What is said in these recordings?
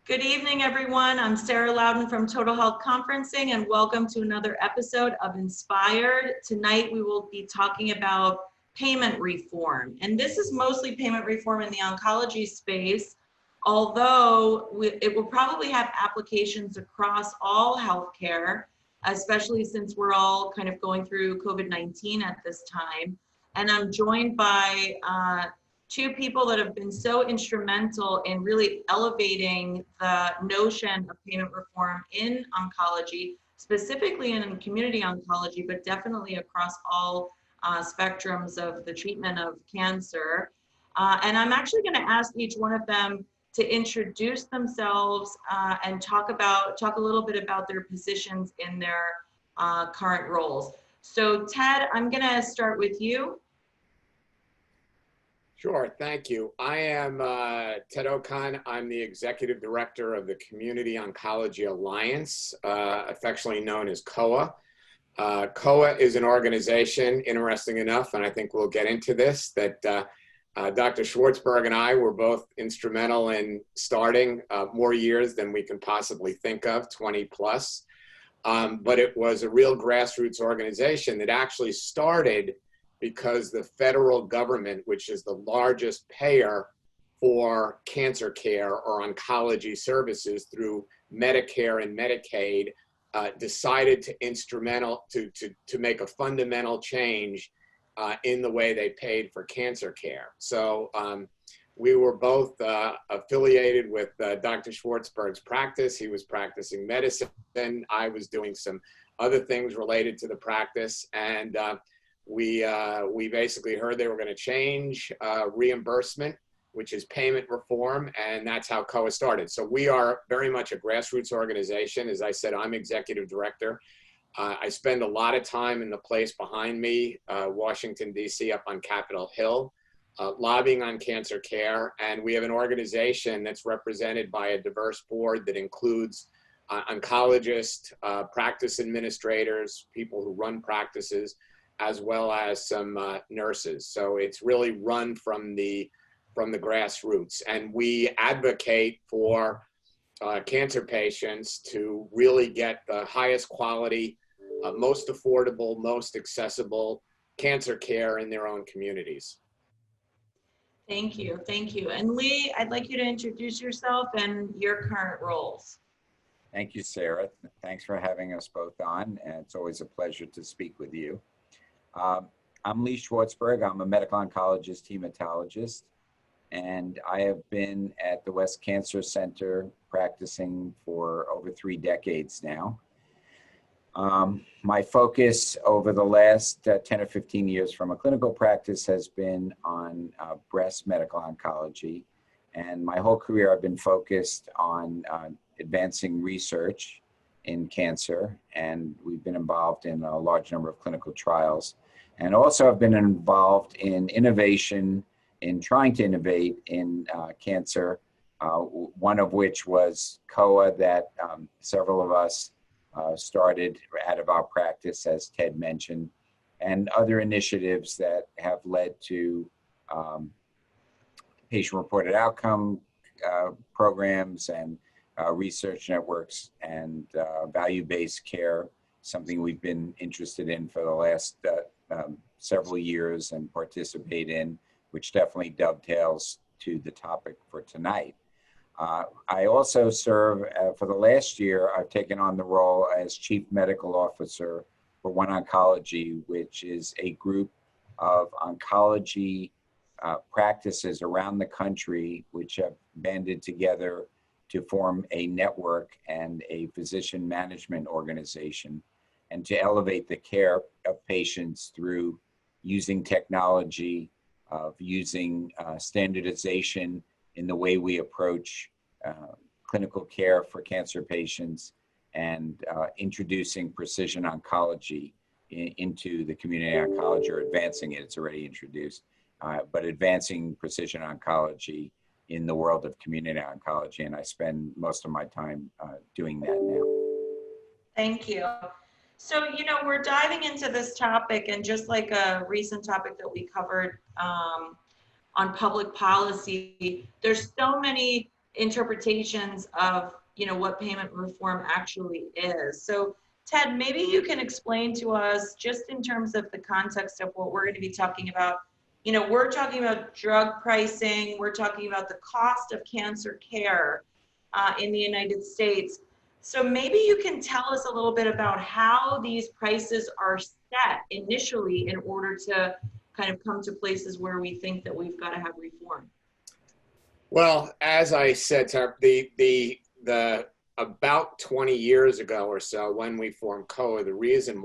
Good evening, everyone. I'm Sarah Loudon from Total Health Conferencing, and welcome to another episode of inspirED. Tonight, we will be talking about payment reform. And this is mostly payment reform in the oncology space, although it will probably have applications across all healthcare, especially since we're all kind of going through COVID-19 at this time. And I'm joined by two people that have been so instrumental in really elevating the notion of payment reform in oncology, specifically in community oncology, but definitely across all spectrums of the treatment of cancer. And I'm actually going to ask each one of them to introduce themselves and talk a little bit about their positions in their current roles. So Ted, I'm going to start with you. Sure, thank you. I am Ted Okon. I'm the Executive Director of the Community Oncology Alliance, affectionately known as COA. COA is an organization, interesting enough, and I think we'll get into this, that Dr. Schwartzberg and I were both instrumental in starting more years than we can possibly think of, 20 plus. But it was a real grassroots organization that actually started because the federal government, which is the largest payer for cancer care or oncology services through Medicare and Medicaid, decided to make a fundamental change in the way they paid for cancer care. So we were both affiliated with Dr. Schwartzberg's practice. He was practicing medicine. I was doing some other things related to the practice. And we basically heard they were going to change reimbursement, which is payment reform, and that's how COA started. So we are very much a grassroots organization. As I said, I'm executive director. I spend a lot of time in the place behind me, Washington, D.C., up on Capitol Hill, lobbying on cancer care. And we have an organization that's represented by a diverse board that includes oncologists, practice administrators, people who run practices, as well as some nurses. So it's really run from the grassroots. And we advocate for cancer patients to really get the highest quality, most affordable, most accessible cancer care in their own communities. Thank you, thank you. And Lee, I'd like you to introduce yourself and your current roles. Thank you, Sarah. Thanks for having us both on, and it's always a pleasure to speak with you. I'm Lee Schwartzberg. I'm a medical oncologist, hematologist, and I have been at the West Cancer Center practicing for over 3 decades now. My focus over the last 10 or 15 years from a clinical practice has been on breast medical oncology, and my whole career I've been focused on advancing research in cancer, and we've been involved in a large number of clinical trials. And also I've been involved in innovation, in trying to innovate in cancer, one of which was COA that several of us started out of our practice, as Ted mentioned, and other initiatives that have led to patient-reported outcome programs and research networks and value-based care, something we've been interested in for the last several years and participate in, which definitely dovetails to the topic for tonight. I also serve, for the last year, I've taken on the role as Chief Medical Officer for Oncology, which is a group of oncology practices around the country which have banded together to form a network and a physician management organization, and to elevate the care of patients through using technology, of using standardization in the way we approach clinical care for cancer patients, and introducing precision oncology into the community oncology, or advancing it. It's already introduced, but advancing precision oncology in the world of community oncology, and I spend most of my time doing that now. Thank you. So, you know, we're diving into this topic, and just like a recent topic that we covered on public policy, there's so many interpretations of, what payment reform actually is. So Ted, maybe you can explain to us, just in terms of the context of what we're going to be talking about. We're talking about drug pricing, we're talking about the cost of cancer care in the United States. So maybe you can tell us a little bit about how these prices are set initially in order to kind of come to places where we think that we've got to have reform. Well, as I said, Tara, the about 20 years ago or so, when we formed COA, the reason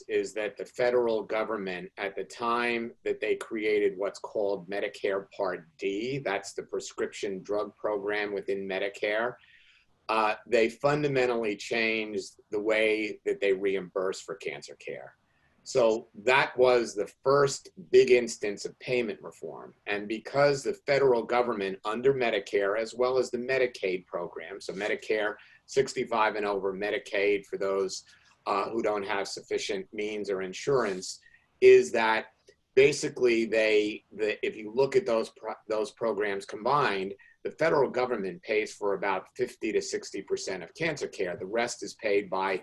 is that the federal government, at the time that they created what's called Medicare Part D, that's the prescription drug program within Medicare, they fundamentally changed the way that they reimburse for cancer care. So that was the first big instance of payment reform. And because the federal government under Medicare, as well as the Medicaid program, so Medicare 65 and over, Medicaid for those who don't have sufficient means or insurance, is that basically if you look at those programs combined, the federal government pays for about 50 to 60% of cancer care. The rest is paid by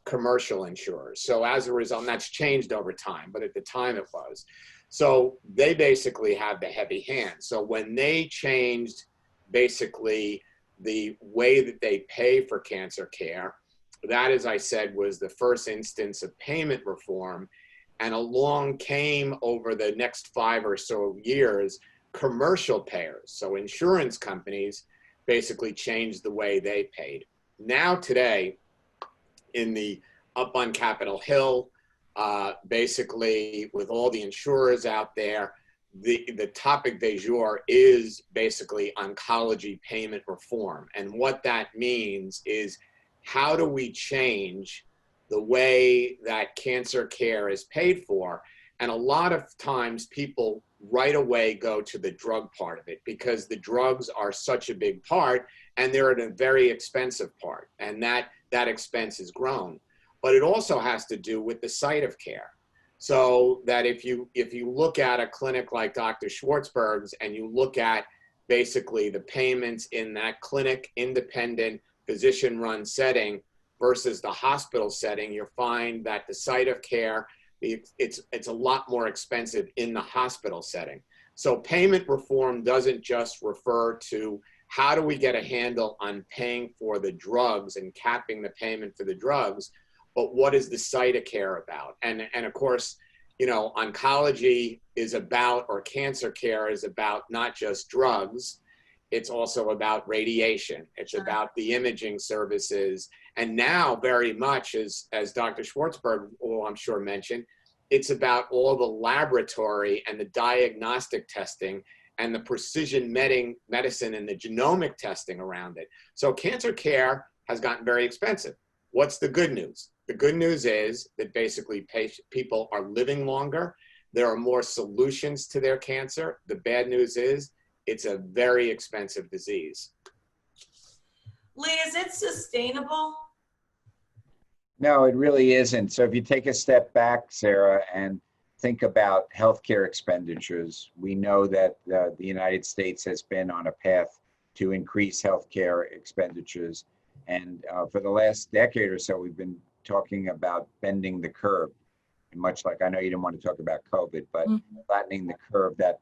commercial insurers. So as a result, and that's changed over time, but at the time it was. So they basically have the heavy hand. So when they changed basically the way that they pay for cancer care, that, as I said, was the first instance of payment reform. And along came, over the next 5 or so years, commercial payers. So insurance companies basically changed the way they paid. Now today, up on Capitol Hill, basically with all the insurers out there, the topic du jour is basically oncology payment reform. And what that means is, how do we change the way that cancer care is paid for? And a lot of times people right away go to the drug part of it, because the drugs are such a big part and they're a very expensive part. And that expense has grown. But it also has to do with the site of care. So that if you look at a clinic like Dr. Schwartzberg's and you look at basically the payments in that clinic, independent, physician-run setting versus the hospital setting, you'll find that the site of care, it's a lot more expensive in the hospital setting. So payment reform doesn't just refer to how do we get a handle on paying for the drugs and capping the payment for the drugs, but what is the site of care about? And of course, oncology is about, or cancer care is about, not just drugs. It's also about radiation. It's about the imaging services. And now very much, as Dr. Schwartzberg will, I'm sure, mentioned, it's about all the laboratory and the diagnostic testing and the precision medicine and the genomic testing around it. So cancer care has gotten very expensive. What's the good news? The good news is that basically people are living longer. There are more solutions to their cancer. The bad news is it's a very expensive disease. Lee, is it sustainable? No, it really isn't. So if you take a step back, Sarah, and think about healthcare expenditures, we know that the United States has been on a path to increase healthcare expenditures. And for the last decade or so, we've been talking about bending the curve. And much like, I know you didn't want to talk about COVID, but flattening the curve that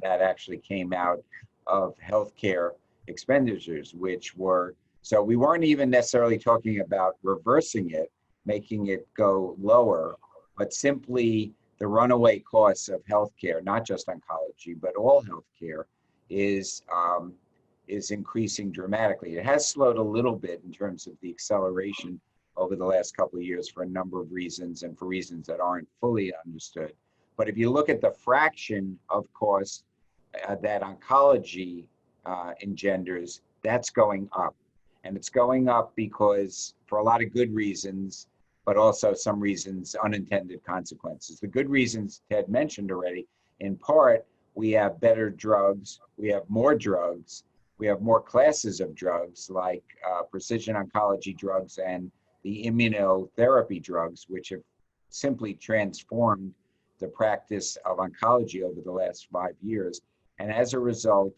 actually came out of healthcare expenditures, which were, so we weren't even necessarily talking about reversing it, making it go lower, but simply the runaway costs of healthcare, not just oncology, but all healthcare, is increasing dramatically. It has slowed a little bit in terms of the acceleration over the last couple of years for a number of reasons, and for reasons that aren't fully understood. But if you look at the fraction of costs that oncology engenders, that's going up. And it's going up because, for a lot of good reasons, but also some reasons, unintended consequences. The good reasons Ted mentioned already. In part, we have better drugs, we have more drugs, we have more classes of drugs, like precision oncology drugs and the immunotherapy drugs, which have simply transformed the practice of oncology over the last 5 years. And as a result,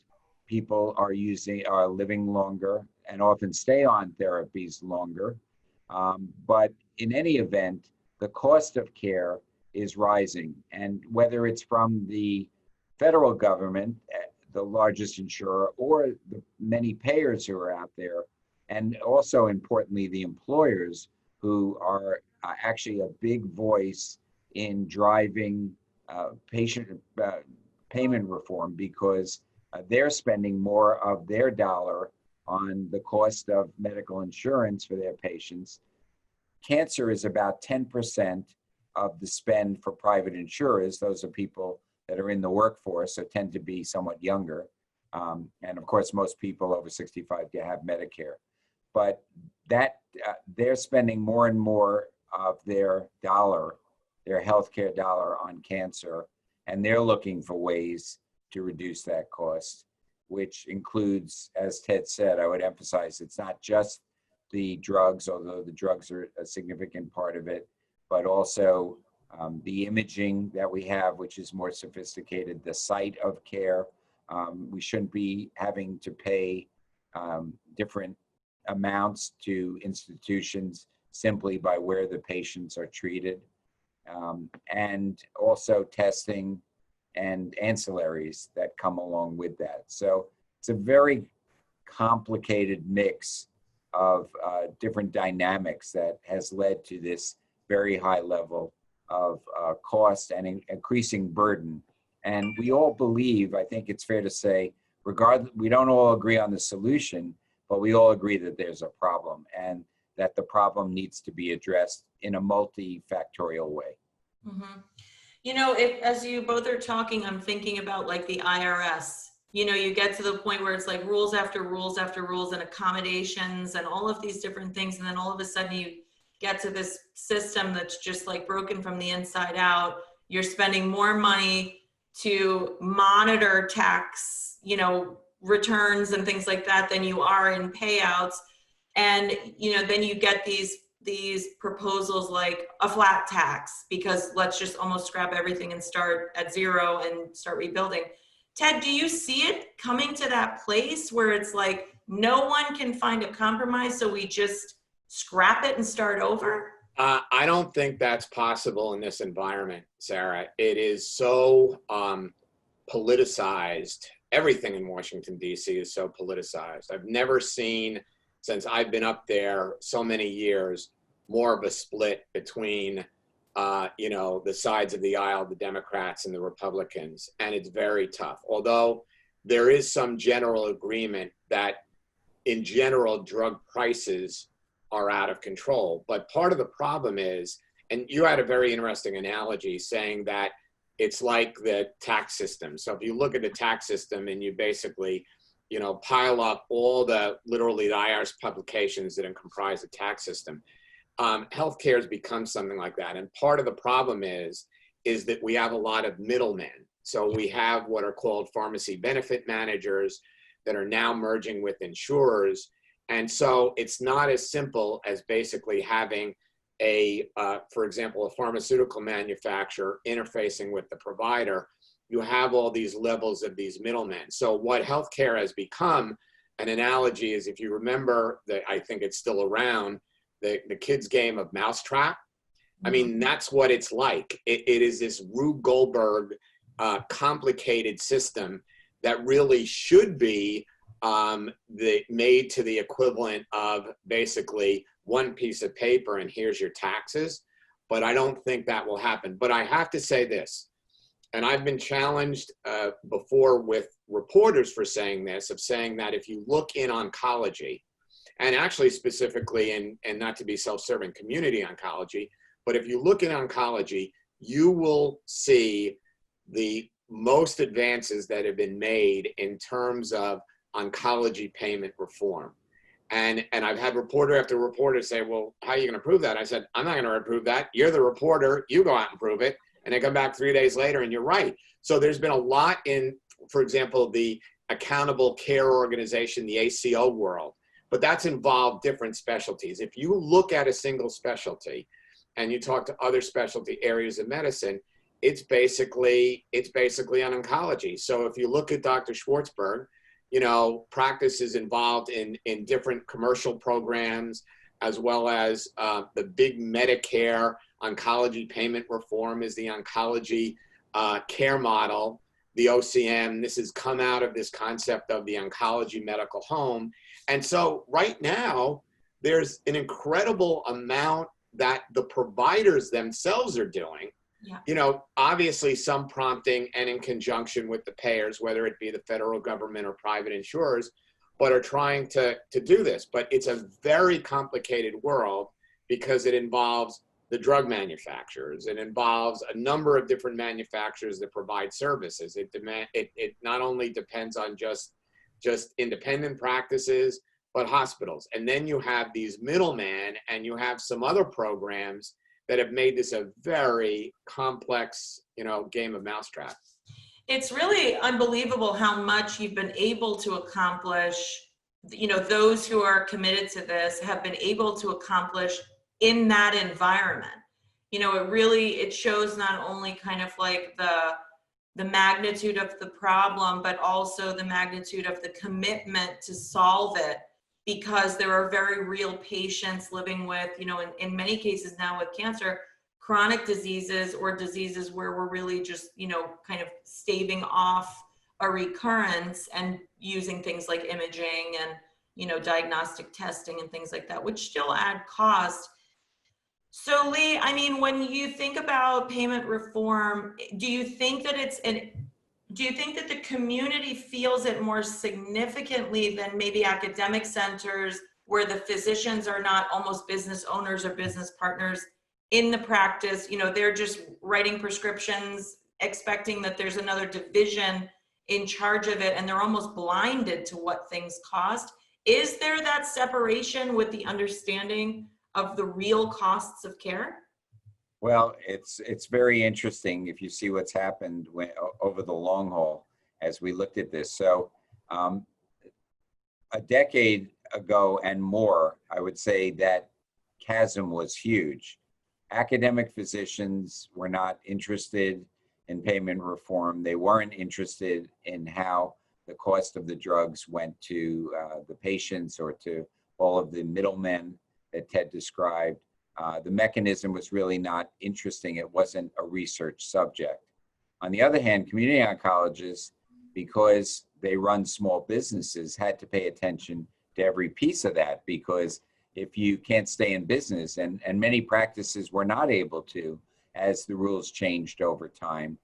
people are living longer and often stay on therapies longer. But in any event, the cost of care is rising. And whether it's from the federal government, the largest insurer, or the many payers who are out there, and also importantly, the employers who are actually a big voice in driving patient payment reform, because they're spending more of their dollar on the cost of medical insurance for their patients. Cancer is about 10% of the spend for private insurers. Those are people that are in the workforce, so tend to be somewhat younger. And of course, most people over 65 have Medicare. But that they're spending more and more of their dollar, their healthcare dollar, on cancer, and they're looking for ways to reduce that cost, which includes, as Ted said, I would emphasize, it's not just the drugs, although the drugs are a significant part of it, but also the imaging that we have, which is more sophisticated, the site of care. We shouldn't be having to pay different amounts to institutions simply by where the patients are treated, and also testing and ancillaries that come along with that. So it's a very complicated mix of different dynamics that has led to this very high level of cost and increasing burden. And we all believe, I think it's fair to say, we don't all agree on the solution, but we all agree that there's a problem and that the problem needs to be addressed in a multifactorial way. Mm-hmm. You know, as you both are talking, I'm thinking about like the IRS. You know, you get to the point where it's like rules after rules after rules and accommodations and all of these different things. And then all of a sudden you get to this system that's just like broken from the inside out. You're spending more money to monitor tax, you know, returns and things like that than you are in payouts. And, you know, then you get these proposals like a flat tax, because let's just almost scrap everything and start at zero and start rebuilding. Ted, do you see it coming to that place where it's like no one can find a compromise, so we just scrap it and start over? I don't think that's possible in this environment, Sarah. It is so politicized. Everything in Washington, D.C. is so politicized. I've never seen, since I've been up there so many years, more of a split between, you know, the sides of the aisle, the Democrats and the Republicans, and it's very tough. Although there is some general agreement that, in general, drug prices are out of control. But part of the problem is, and you had a very interesting analogy saying that it's like the tax system. So if you look at the tax system and you basically, you know, pile up all literally the IRS publications that comprise the tax system, healthcare has become something like that. And part of the problem is that we have a lot of middlemen. So we have what are called pharmacy benefit managers that are now merging with insurers. And so it's not as simple as basically having for example, a pharmaceutical manufacturer interfacing with the provider. You have all these levels of these middlemen. So what healthcare has become, an analogy is, if you remember, that I think it's still around, the kids' game of Mousetrap. I mean, that's what it's like. It is this Rube Goldberg complicated system that really should be made to the equivalent of basically one piece of paper and here's your taxes. But I don't think that will happen. But I have to say this, and I've been challenged before with reporters for saying this, of saying that if you look in oncology, and actually specifically and not to be self-serving, community oncology, but if you look in oncology, you will see the most advances that have been made in terms of oncology payment reform. And I've had reporter after reporter say, well, how are you going to prove that? I said, I'm not going to prove that. You're the reporter. You go out and prove it. And they come back 3 days later and you're right. So there's been a lot in, for example, the accountable care organization, the ACO world, but that's involved different specialties. If you look at a single specialty and you talk to other specialty areas of medicine, it's basically on oncology. So if you look at Dr. Schwartzberg, practices involved in different commercial programs, as well as the big Medicare oncology payment reform is the oncology care model, the OCM. This has come out of this concept of the oncology medical home. And so right now, there's an incredible amount that the providers themselves are doing. Yeah. Obviously some prompting and in conjunction with the payers, whether it be the federal government or private insurers, but are trying to do this. But it's a very complicated world because it involves the drug manufacturers. It involves a number of different manufacturers that provide services. It not only depends on just independent practices, but hospitals. And then you have these middlemen, and you have some other programs that have made this a very complex, game of mousetrap. It's really unbelievable how much you've been able to accomplish. Those who are committed to this have been able to accomplish in that environment. It shows not only kind of like the magnitude of the problem, but also the magnitude of the commitment to solve it, because there are very real patients living with, in many cases now with cancer, chronic diseases or diseases where we're really just, kind of staving off a recurrence and using things like imaging and, diagnostic testing and things like that, which still add cost. So Lee, when you think about payment reform, do you think that the community feels it more significantly than maybe academic centers, where the physicians are not almost business owners or business partners in the practice? They're just writing prescriptions, expecting that there's another division in charge of it, and they're almost blinded to what things cost. Is there that separation with the understanding of the real costs of care? Well, it's very interesting if you see what's happened over the long haul as we looked at this. So a decade ago and more, I would say that chasm was huge. Academic physicians were not interested in payment reform. They weren't interested in how the cost of the drugs went to the patients or to all of the middlemen that Ted described. The mechanism was really not interesting. It wasn't a research subject. On the other hand, community oncologists, because they run small businesses, had to pay attention to every piece of that, because if you can't stay in business, and many practices were not able to, as the rules changed over time,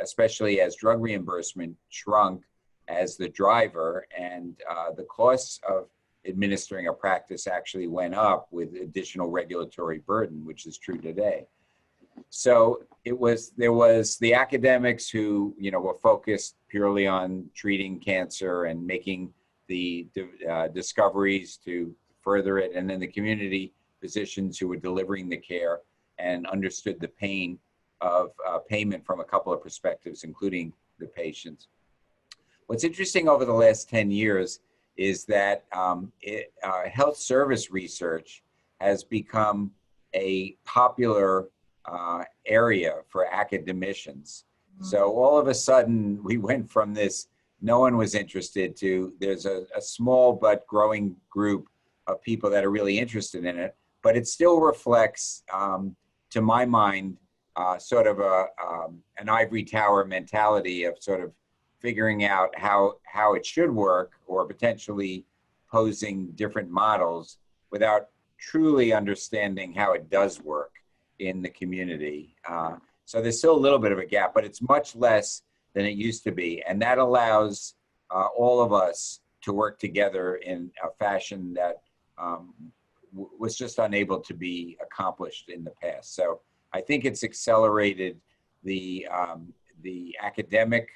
especially as drug reimbursement shrunk as the driver, and the costs of administering a practice actually went up with additional regulatory burden, which is true today. So there was the academics who were focused purely on treating cancer and making the discoveries to further it, and then the community physicians who were delivering the care and understood the pain of payment from a couple of perspectives, including the patients. What's interesting over the last 10 years is that health service research has become a popular area for academicians. So all of a sudden, we went from this, no one was interested, to there's a small but growing group of people that are really interested in it. But it still reflects, to my mind, sort of an ivory tower mentality of sort of figuring out how it should work, or potentially posing different models without truly understanding how it does work in the community. So there's still a little bit of a gap, but it's much less than it used to be. And that allows all of us to work together in a fashion that was just unable to be accomplished in the past. So I think it's accelerated the academic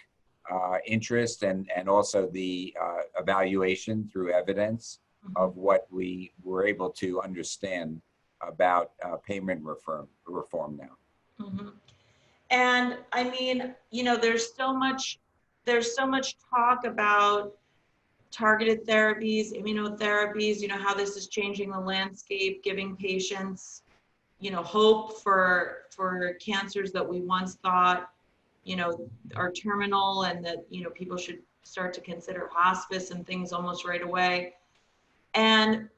interest and also the evaluation through evidence of what we were able to understand about payment reform now. Mm-hmm. And there's so much talk about targeted therapies, immunotherapies, how this is changing the landscape, giving patients, hope for cancers that we once thought are terminal, and that, people should start to consider hospice and things almost right away. And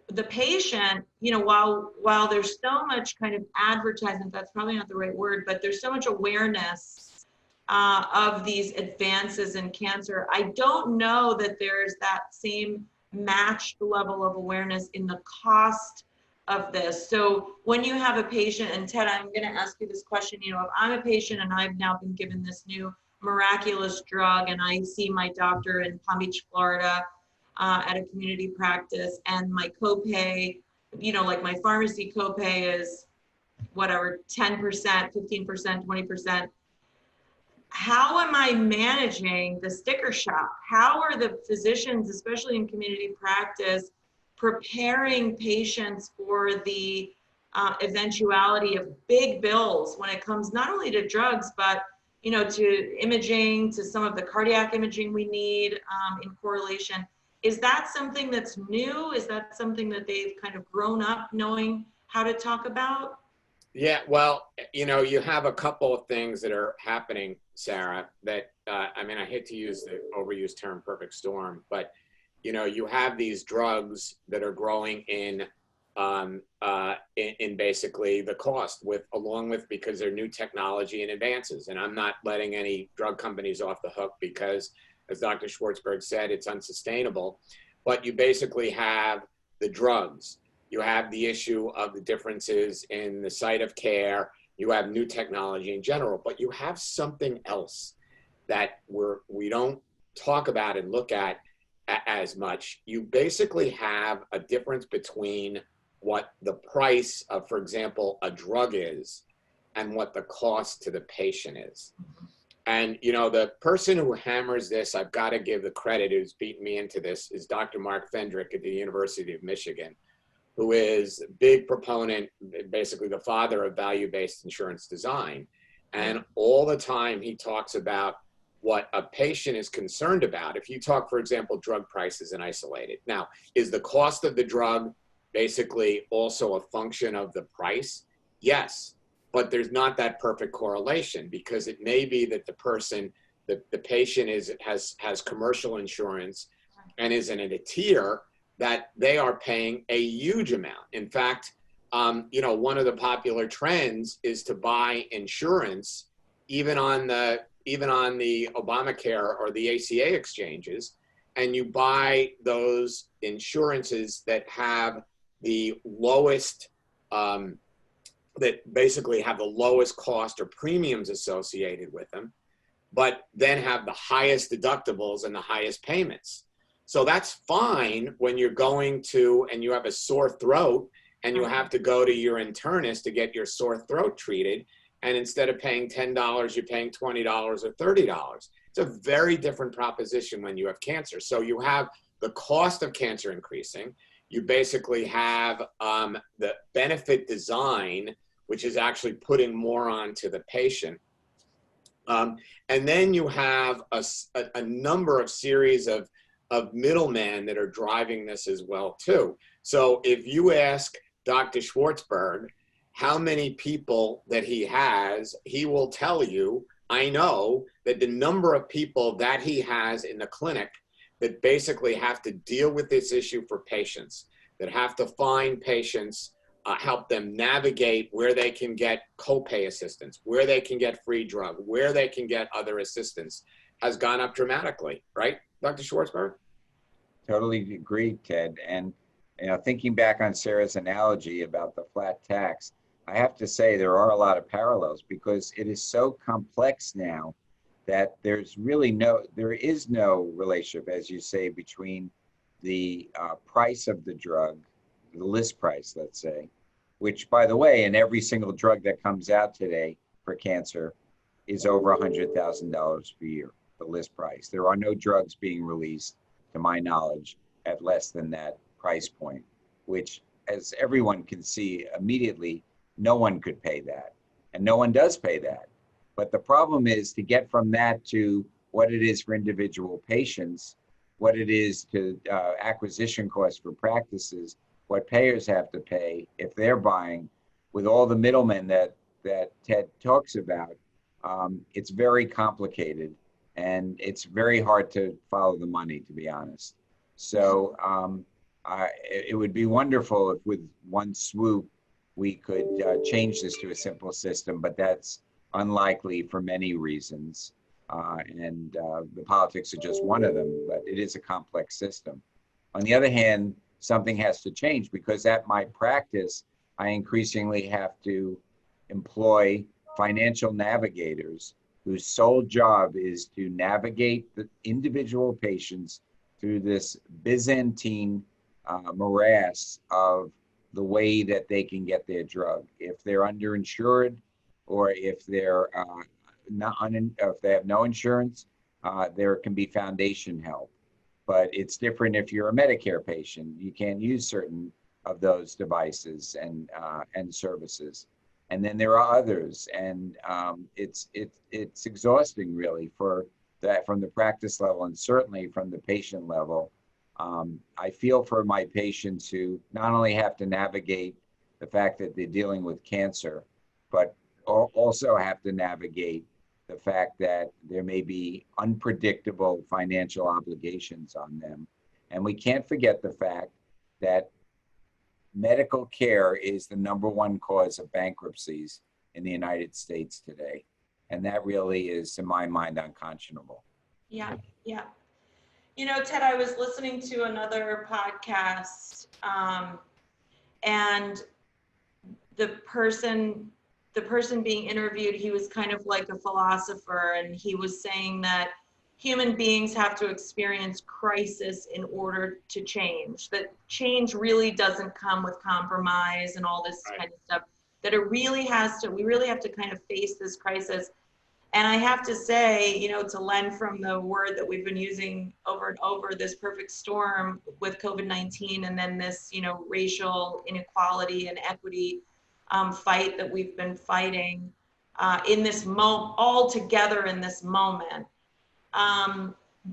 the patient, while there's so much kind of advertisement, that's probably not the right word, but there's so much awareness of these advances in cancer, I don't know that there's that same matched level of awareness in the cost of this. So when you have a patient, and Ted, I'm going to ask you this question, if I'm a patient and I've now been given this new miraculous drug, and I see my doctor in Palm Beach, Florida, at a community practice, and my copay, like my pharmacy copay is whatever, 10%, 15%, 20%. How am I managing the sticker shock? How are the physicians, especially in community practice, preparing patients for the eventuality of big bills when it comes not only to drugs, but to imaging, to some of the cardiac imaging we need in correlation? Is that something that's new? Is that something that they've kind of grown up knowing how to talk about? Yeah, well, you have a couple of things that are happening, Sarah, that, I hate to use the overused term perfect storm, but, you have these drugs that are growing in basically the cost along with, because they're new technology and advances. And I'm not letting any drug companies off the hook because, as Dr. Schwartzberg said, it's unsustainable. But you basically have the drugs. You have the issue of the differences in the site of care. You have new technology in general, but you have something else that we don't talk about and look at as much. You basically have a difference between what the price of, for example, a drug is and what the cost to the patient is. And, the person who hammers this, I've got to give the credit, who's beaten me into this, is Dr. Mark Fendrick at the University of Michigan, who is a big proponent, basically the father of value-based insurance design. And all the time he talks about what a patient is concerned about. If you talk, for example, drug prices in isolated. Now, is the cost of the drug basically also a function of the price? Yes, but there's not that perfect correlation, because it may be that the patient has commercial insurance and is in a tier that they are paying a huge amount. In fact, one of the popular trends is to buy insurance even on the Obamacare or the ACA exchanges, and you buy those insurances that have the lowest, that basically have the lowest cost or premiums associated with them, but then have the highest deductibles and the highest payments. So that's fine when you're going to, and you have a sore throat and you have to go to your internist to get your sore throat treated. And instead of paying $10, you're paying $20 or $30. It's a very different proposition when you have cancer. So you have the cost of cancer increasing. You basically have the benefit design, which is actually putting more onto the patient. And then you have a number of series of middlemen that are driving this as well too. So if you ask Dr. Schwartzberg how many people that he has, he will tell you, I know that the number of people that he has in the clinic that basically have to deal with this issue for patients, that have to find patients, help them navigate where they can get copay assistance, where they can get free drug, where they can get other assistance, has gone up dramatically, right, Dr. Schwartzberg? Totally agree, Ted. And thinking back on Sarah's analogy about the flat tax, I have to say there are a lot of parallels, because it is so complex now that there is no relationship, as you say, between the price of the drug, the list price, let's say, which, by the way, in every single drug that comes out today for cancer is over $100,000 per year, the list price. There are no drugs being released, to my knowledge, at less than that price point, which, as everyone can see immediately, no one could pay that, and no one does pay that. But the problem is to get from that to what it is for individual patients, what it is to acquisition costs for practices, what payers have to pay if they're buying, with all the middlemen that Ted talks about. It's very complicated, and it's very hard to follow the money, to be honest. So it would be wonderful if with one swoop we could change this to a simple system, but that's unlikely for many reasons. The politics are just one of them, but it is a complex system. On the other hand, something has to change, because at my practice, I increasingly have to employ financial navigators whose sole job is to navigate the individual patients through this Byzantine morass of the way that they can get their drug. If they're underinsured, or if they're if they have no insurance, there can be foundation help. But it's different if you're a Medicare patient. You can't use certain of those devices and services. And then there are others, and it's exhausting, really, for that, from the practice level and certainly from the patient level. I feel for my patients who not only have to navigate the fact that they're dealing with cancer, but also have to navigate the fact that there may be unpredictable financial obligations on them. And we can't forget the fact that medical care is the #1 cause of bankruptcies in the United States today. And that really is, in my mind, unconscionable. Yeah, yeah. You know, Ted, I was listening to another podcast, and the person being interviewed, he was kind of like a philosopher, and he was saying that human beings have to experience crisis in order to change, that change really doesn't come with compromise and all this kind of stuff, that we really have to kind of face this crisis. And I have to say, you know, to lend from the word that we've been using over and over, this perfect storm with COVID-19, and then this, you know, racial inequality and equity fight that we've been fighting in this all together in this moment.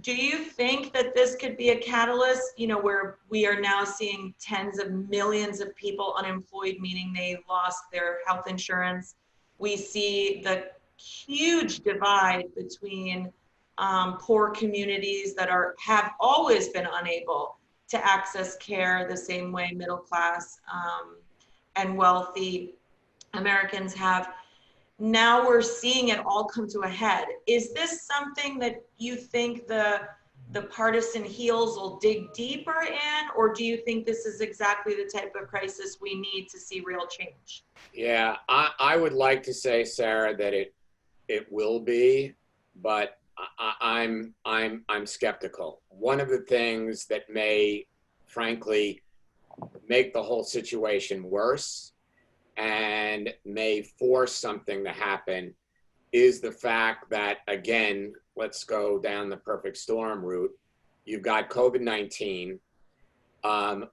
Do you think that this could be a catalyst, you know, where we are now seeing tens of millions of people unemployed, meaning they lost their health insurance? We see the huge divide between poor communities that have always been unable to access care the same way middle class and wealthy Americans have. Now we're seeing it all come to a head. Is this something that you think the partisan heels will dig deeper in, or do you think this is exactly the type of crisis we need to see real change? Yeah, I would like to say, Sarah, that it will be, but I'm skeptical. One of the things that may, frankly, make the whole situation worse and may force something to happen is the fact that, again, let's go down the perfect storm route. You've got COVID-19,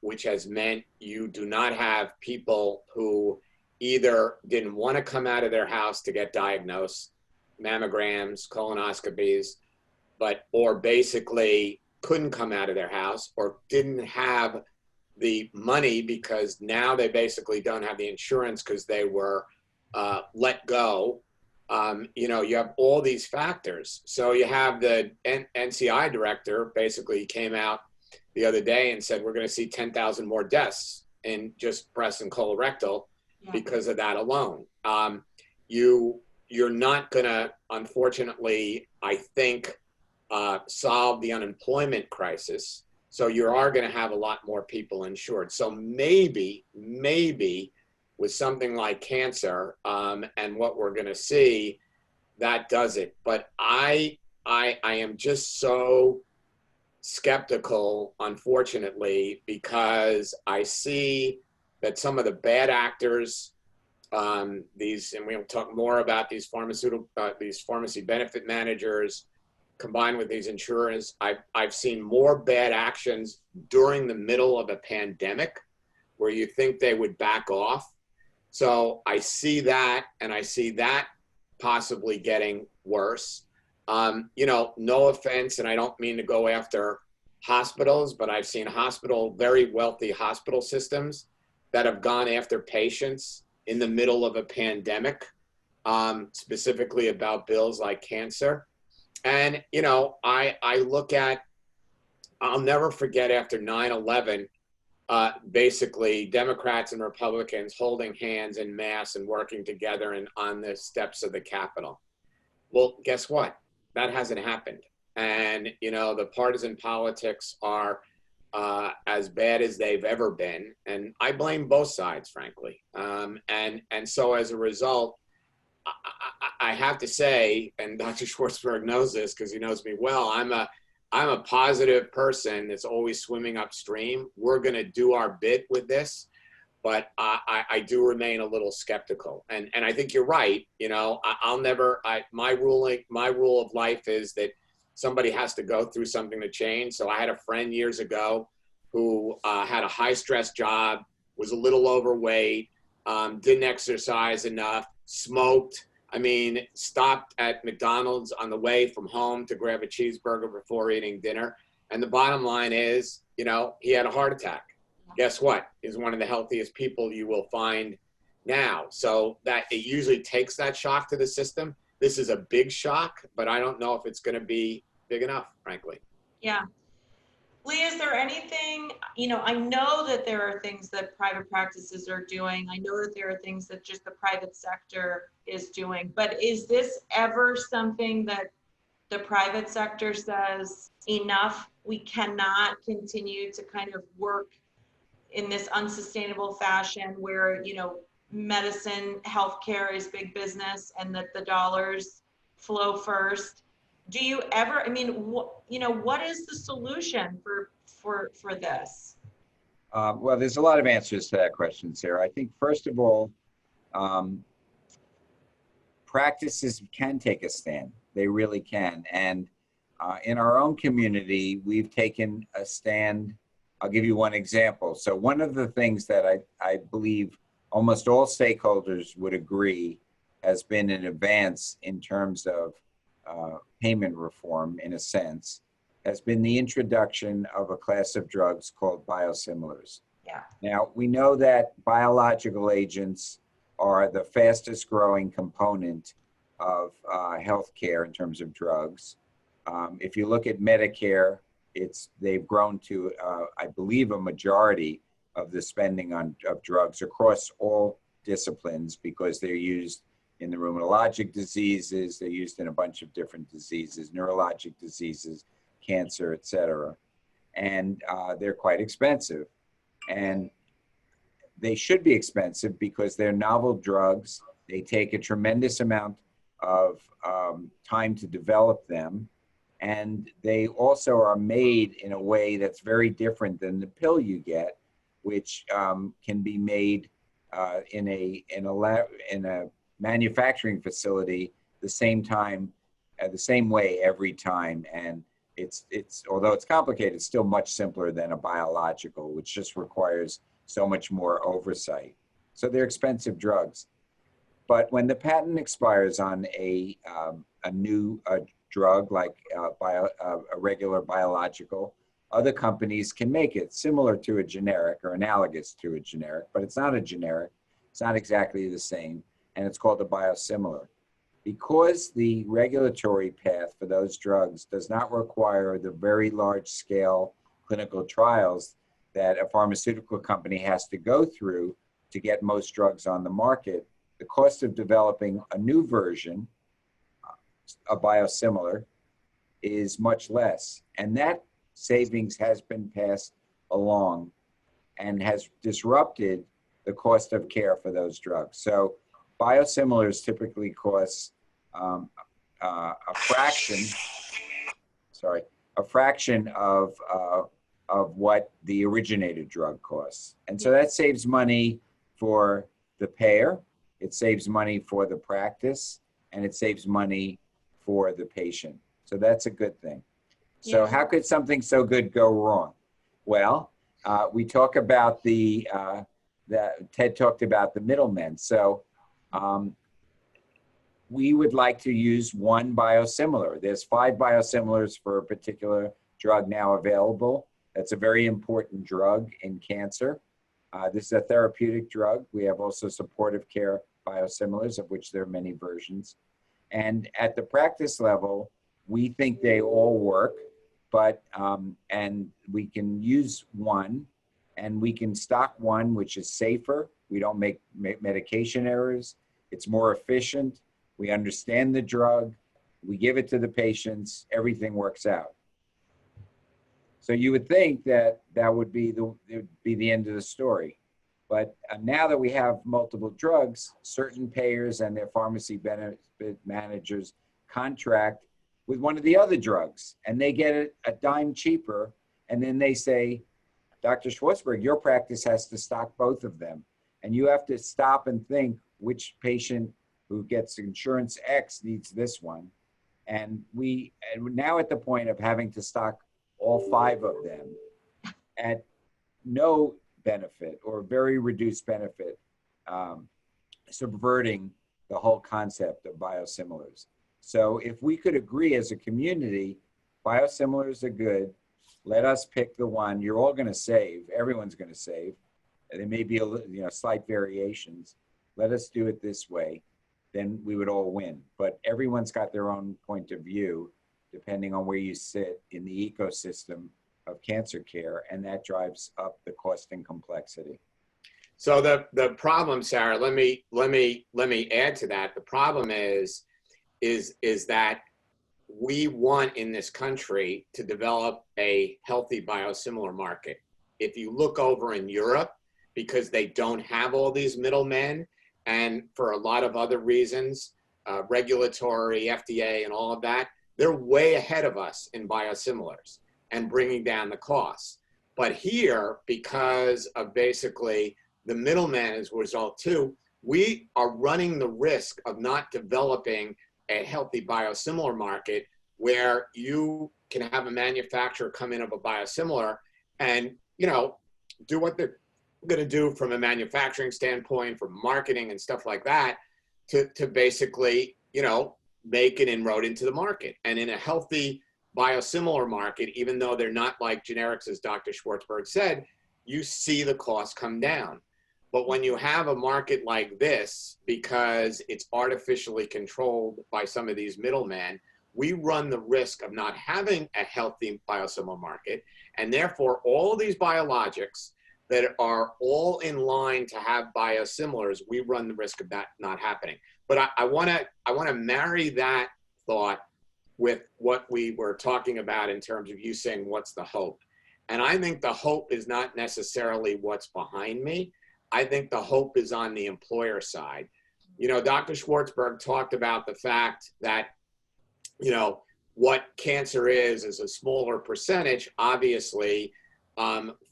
which has meant you do not have people who either didn't want to come out of their house to get diagnosed, mammograms, colonoscopies, or basically couldn't come out of their house, or didn't have the money because now they basically don't have the insurance because they were let go. You know, you have all these factors. So you have the NCI director basically came out the other day and said, we're going to see 10,000 more deaths in just breast and colorectal because of that alone. You're not going to, unfortunately, I think, solve the unemployment crisis. So you are going to have a lot more people insured. So maybe with something like cancer and what we're going to see, that does it. But I am just so skeptical, unfortunately, because I see that some of the bad actors, and we'll talk more about these pharmacy benefit managers, combined with these insurers, I've seen more bad actions during the middle of a pandemic where you think they would back off. So I see that, and I see that possibly getting worse. You know, no offense, and I don't mean to go after hospitals, but I've seen very wealthy hospital systems that have gone after patients in the middle of a pandemic specifically about bills like cancer. And, you know, I look at, I'll never forget after 9/11, basically Democrats and Republicans holding hands en masse and working together and on the steps of the Capitol. Well, guess what? That hasn't happened. And, you know, the partisan politics are as bad as they've ever been. And I blame both sides, frankly. And so as a result, I have to say, and Dr. Schwartzberg knows this because he knows me well, I'm a positive person that's always swimming upstream. We're going to do our bit with this, but I do remain a little skeptical. And I think you're right. You know, my rule of life is that somebody has to go through something to change. So I had a friend years ago who had a high stress job, was a little overweight, didn't exercise enough, smoked. I mean, stopped at McDonald's on the way from home to grab a cheeseburger before eating dinner. And the bottom line is, you know, he had a heart attack. Guess what? He's one of the healthiest people you will find now. So that it usually takes that shock to the system. This is a big shock, but I don't know if it's going to be big enough, frankly. Yeah. Lee, is there anything, you know, I know that there are things that private practices are doing. I know that there are things that just the private sector is doing, but is this ever something that the private sector says enough? We cannot continue to kind of work in this unsustainable fashion where, you know, medicine, healthcare is big business and that the dollars flow first. Do you ever, I mean, what is the solution for this? Well, there's a lot of answers to that question, Sarah. I think, first of all, practices can take a stand. They really can. And in our own community, we've taken a stand. I'll give you one example. So one of the things that I believe almost all stakeholders would agree has been an advance in terms of payment reform, in a sense, has been the introduction of a class of drugs called biosimilars. Yeah. Now, we know that biological agents are the fastest growing component of healthcare in terms of drugs. If you look at Medicare, they've grown to, I believe, a majority of the spending of drugs across all disciplines because they're used in the rheumatologic diseases, they're used in a bunch of different diseases, neurologic diseases, cancer, et cetera. And they're quite expensive. And they should be expensive because they're novel drugs. They take a tremendous amount of time to develop them. And they also are made in a way that's very different than the pill you get, which can be made in a manufacturing facility the same way every time. And it's although it's complicated, it's still much simpler than a biological, which just requires so much more oversight. So they're expensive drugs. But when the patent expires on a new drug like a regular biological, other companies can make it similar to a generic or analogous to a generic, but it's not a generic. It's not exactly the same, and it's called a biosimilar. Because the regulatory path for those drugs does not require the very large-scale clinical trials that a pharmaceutical company has to go through to get most drugs on the market, the cost of developing a new version, a biosimilar, is much less. And that savings has been passed along and has disrupted the cost of care for those drugs. So biosimilars typically cost a fraction of what the originated drug costs. And so that saves money for the payer, it saves money for the practice, and it saves money for the patient. So that's a good thing. So how could something so good go wrong? Well, we talk about Ted talked about the middlemen. So we would like to use one biosimilar. There's 5 biosimilars for a particular drug now available. That's a very important drug in cancer. This is a therapeutic drug. We have also supportive care biosimilars, of which there are many versions. And at the practice level, we think they all work, but and we can use one, and we can stock one which is safer. We don't make medication errors. It's more efficient. We understand the drug. We give it to the patients. Everything works out. So you would think that that would be the end of the story. But now that we have multiple drugs, certain payers and their pharmacy benefit managers contract with one of the other drugs, and they get it a dime cheaper. And then they say, Dr. Schwartzberg, your practice has to stock both of them. And you have to stop and think which patient who gets insurance X needs this one. And we're now at the point of having to stock all 5 of them at no benefit or very reduced benefit, subverting the whole concept of biosimilars. So if we could agree as a community, biosimilars are good, let us pick the one. You're all going to save. Everyone's going to save. There may be slight variations. Let us do it this way. Then we would all win. But everyone's got their own point of view, depending on where you sit in the ecosystem of cancer care, and that drives up the cost and complexity. So the problem, Sarah, let me add to that. The problem is that we want in this country to develop a healthy biosimilar market. If you look over in Europe, because they don't have all these middlemen, and for a lot of other reasons, regulatory, FDA, and all of that, they're way ahead of us in biosimilars and bringing down the costs. But here, because of basically the middleman as a result too, we are running the risk of not developing a healthy biosimilar market where you can have a manufacturer come in of a biosimilar and, do what they're going to do from a manufacturing standpoint, from marketing and stuff like that, to basically, make an inroad into the market. And in a healthy biosimilar market, even though they're not like generics, as Dr. Schwartzberg said, you see the costs come down. But when you have a market like this, because it's artificially controlled by some of these middlemen, we run the risk of not having a healthy biosimilar market. And therefore, all of these biologics that are all in line to have biosimilars, we run the risk of that not happening. But I want to marry that thought with what we were talking about in terms of you saying, what's the hope? And I think the hope is not necessarily what's behind me. I think the hope is on the employer side. Dr. Schwartzberg talked about the fact that, what cancer is a smaller percentage, obviously,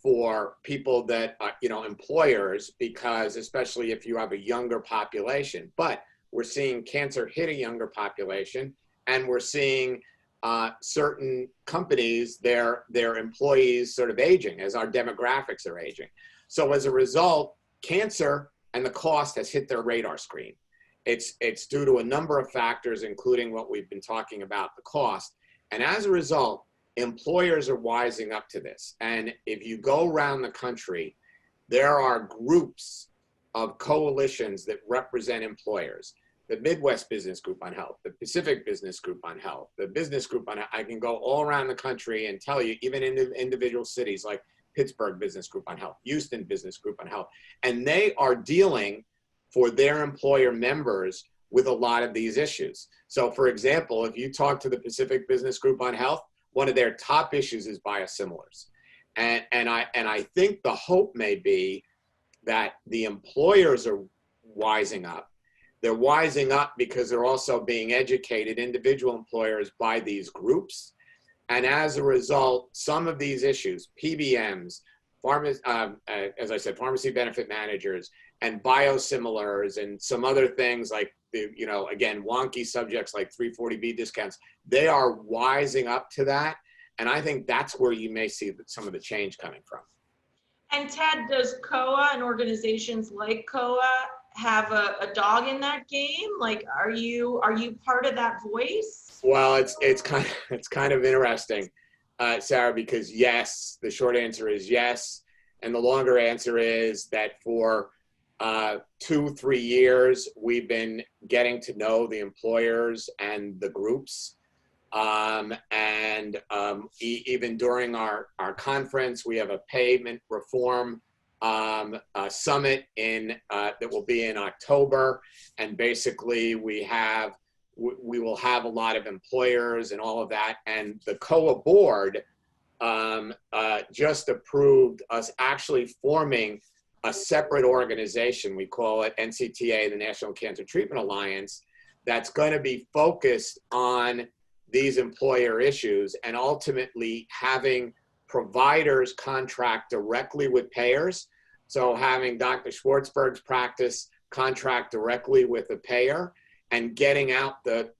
for people that, employers, because especially if you have a younger population. But we're seeing cancer hit a younger population, and we're seeing certain companies, their employees sort of aging as our demographics are aging. So as a result, cancer and the cost has hit their radar screen. It's due to a number of factors, including what we've been talking about, the cost. And as a result, employers are wising up to this. And if you go around the country, there are groups of coalitions that represent employers. The Midwest Business Group on Health, the Pacific Business Group on Health, the Business Group on Health. I can go all around the country and tell you, even in individual cities like Pittsburgh Business Group on Health, Houston Business Group on Health, and they are dealing for their employer members with a lot of these issues. So for example, if you talk to the Pacific Business Group on Health, one of their top issues is biosimilars. And I think the hope may be that the employers are wising up. They're wising up because they're also being educated, individual employers, by these groups. And as a result, some of these issues, PBMs, as I said, pharmacy benefit managers, and biosimilars, and some other things like, again, wonky subjects like 340B discounts, they are wising up to that. And I think that's where you may see some of the change coming from. And Ted, does COA and organizations like COA have a dog in that game? Like, are you part of that voice? Well, it's kind of interesting, Sarah, because yes, the short answer is yes, and the longer answer is that for 2-3 years, we've been getting to know the employers and the groups. Even during our conference, we have a payment reform summit that will be in October. And basically we will have a lot of employers and all of that. And the COA board just approved us actually forming a separate organization. We call it NCTA, the National Cancer Treatment Alliance, that's going to be focused on these employer issues and ultimately having providers contract directly with payers. So having Dr. Schwartzberg's practice contract directly with the payer and getting out the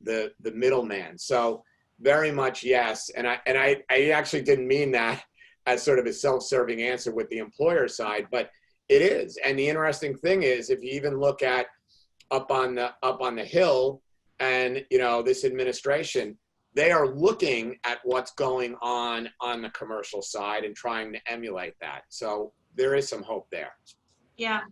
middleman. So very much yes. And I actually didn't mean that as sort of a self-serving answer with the employer side, but it is. And the interesting thing is, if you even look at up on the Hill and, you know, this administration, they are looking at what's going on the commercial side and trying to emulate that. So there is some hope there. Yeah.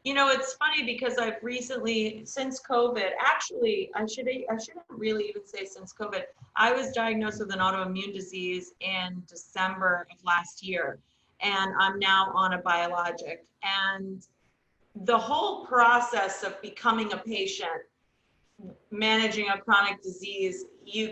You know, it's funny because I've recently, since COVID, actually, I shouldn't really even say since COVID, I was diagnosed with an autoimmune disease in December of last year, and I'm now on a biologic. And the whole process of becoming a patient, managing a chronic disease, you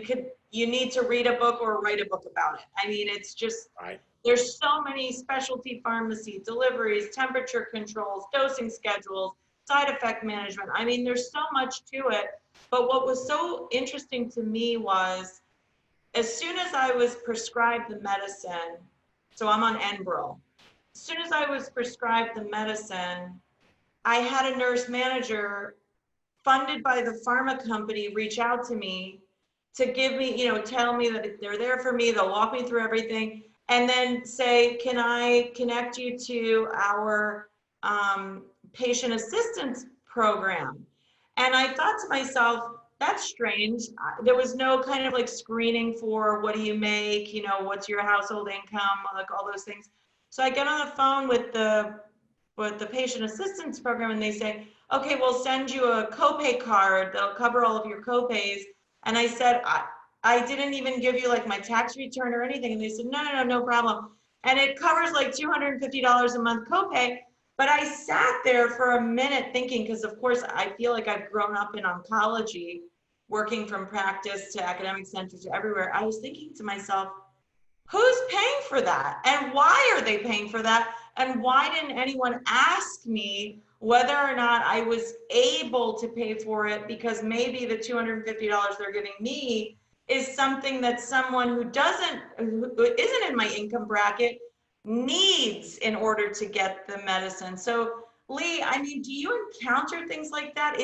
need to read a book or write a book about it. I mean, it's just, Right. There's so many specialty pharmacy deliveries, temperature controls, dosing schedules, side effect management. I mean, there's so much to it. But what was so interesting to me was, as soon as I was prescribed the medicine, so I'm on Enbrel, as soon as I was prescribed the medicine, I had a nurse manager funded by the pharma company reach out to me to give me, you know, tell me that they're there for me, they'll walk me through everything, and then say, can I connect you to our patient assistance program? And I thought to myself, that's strange. There was no kind of like screening for what do you make, you know, what's your household income, like all those things. So I get on the phone with the patient assistance program, and they say, okay, we'll send you a copay card that'll cover all of your copays. And I said, I didn't even give you like my tax return or anything. And they said, no problem. And it covers like $250 a month copay. But I sat there for a minute thinking, because of course I feel like I've grown up in oncology, working from practice to academic centers to everywhere. I was thinking to myself, who's paying for that? And why are they paying for that? And why didn't anyone ask me whether or not I was able to pay for it? Because maybe the $250 they're giving me is something that someone who isn't in my income bracket needs in order to get the medicine. So Lee, I mean, do you encounter things like that?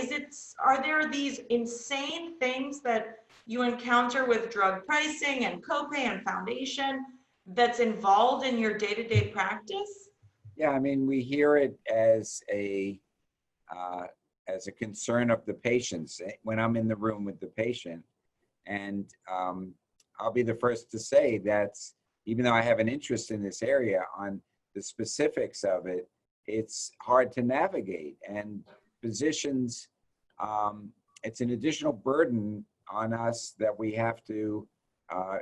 Are there these insane things that you encounter with drug pricing and copay and foundation that's involved in your day-to-day practice? Yeah, I mean, we hear it as a concern of the patients when I'm in the room with the patient. And I'll be the first to say that even though I have an interest in this area, on the specifics of it, it's hard to navigate. And physicians, it's an additional burden on us that we have to,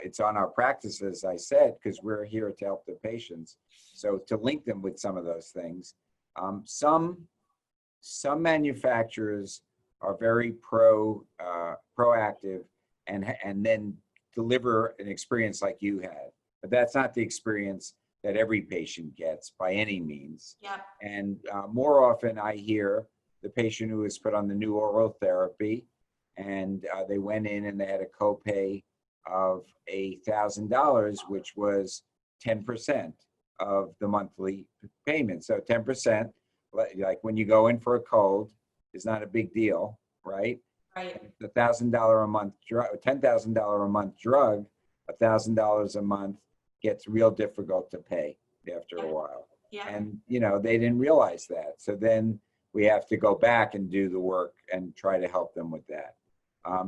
it's on our practice, as I said, because we're here to help the patients. So to link them with some of those things. Some manufacturers are very proactive and then deliver an experience like you had. But that's not the experience that every patient gets by any means. Yep. And more often I hear the patient who was put on the new oral therapy, and they went in and they had a copay of $1,000, which was 10% of the monthly payment. So 10%, like when you go in for a cold, is not a big deal, right? Right. The $1,000 a month drug, $10,000 a month drug, $1,000 a month gets real difficult to pay after a while. Yeah. And you know, they didn't realize that. So then we have to go back and do the work and try to help them with that.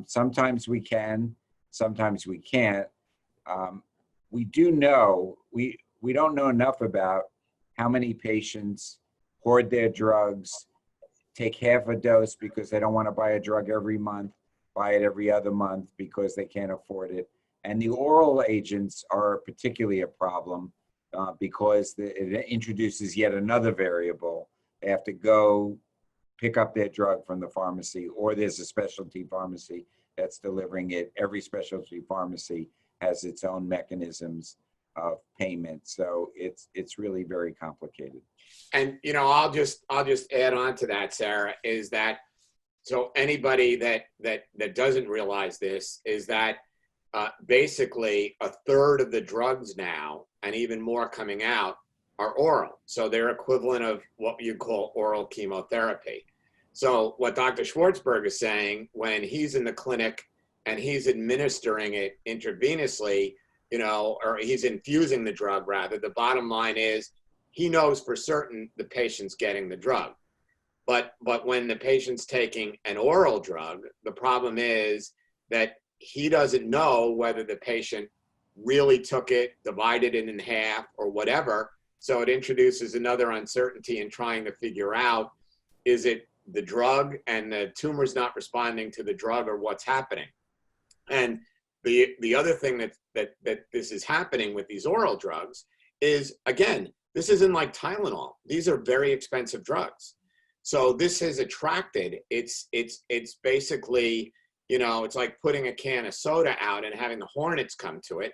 Sometimes we can, sometimes we can't. We do know, we don't know enough about how many patients hoard their drugs take half a dose because they don't want to buy a drug every month, buy it every other month because they can't afford it. And the oral agents are particularly a problem because it introduces yet another variable. They have to go pick up their drug from the pharmacy, or there's a specialty pharmacy that's delivering it. Every specialty pharmacy has its own mechanisms of payment. So it's really very complicated. And, you know, I'll just add on to that, Sarah, is that, so anybody that doesn't realize this is that basically a third of the drugs now, and even more coming out, are oral. So they're equivalent of what you call oral chemotherapy. So what Dr. Schwartzberg is saying, when he's in the clinic and he's administering it intravenously, you know, or he's infusing the drug rather, the bottom line is he knows for certain the patient's getting the drug. But when the patient's taking an oral drug, the problem is that he doesn't know whether the patient really took it, divided it in half, or whatever. So it introduces another uncertainty in trying to figure out, is it the drug and the tumor's not responding to the drug, or what's happening? And the other thing that this is happening with these oral drugs is, again, this isn't like Tylenol. These are very expensive drugs. So this has attracted, it's basically, you know, it's like putting a can of soda out and having the hornets come to it.